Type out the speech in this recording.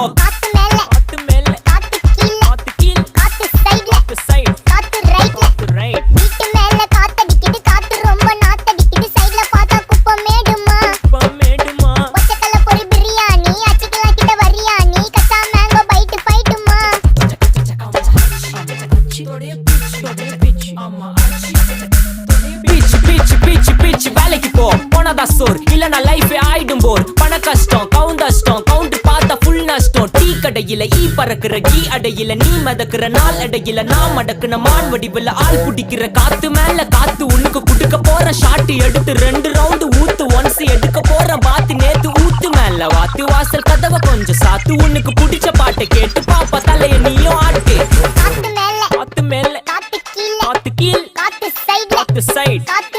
காத்து மேல காத்து மேல காத்து கீழ காத்து கீழ காத்து சைடுல காத்து சைடு காத்து ரைட்ல காத்து ரைட் வீட்டு மேல காத்தடிக்குது காத்து ரொம்ப நாத்தடிக்குது சைடுல பார்த்தா குப்பை மேடுமா மேடுமா ஒச்சக்கல்ல பொரி பிரியாணி அச்சிக்கலாம் கிட்ட வரியாணி கச்சா மேங்கோ பைட்டு பைட்டுமா பிச்சு வேலைக்கு போ போனதா சோர் இல்லனா லைஃபே ஆயிடும் போர் பண கஷ்டம் கவுண்ட் பார்த்தா ஃபுல் நஷ்டம் டீ கடையில ஈ பறக்குற கீ அடையில நீ மதக்குற நாள் அடையில நான் மடக்குன மான் வடிவுல ஆள் குடிக்கிற காத்து மேல காத்து உனக்கு குடுக்க போற ஷாட் எடுத்து 2 ரவுண்டு ஊத்து ஒன்ஸ் எடுக்க போற பாத்து நேத்து ஊத்து மேல வாத்து வாசல் கதவை கொஞ்சம் சாத்து உனக்கு பிடிச்ச பாட்டை கேட்டு பாப்பா தலைய நீயும் ஆட்டு காத்து மேல காத்து மேல காத்து கீழ காத்து கீழ் காத்து சைடுல காத்து சைடு காத்து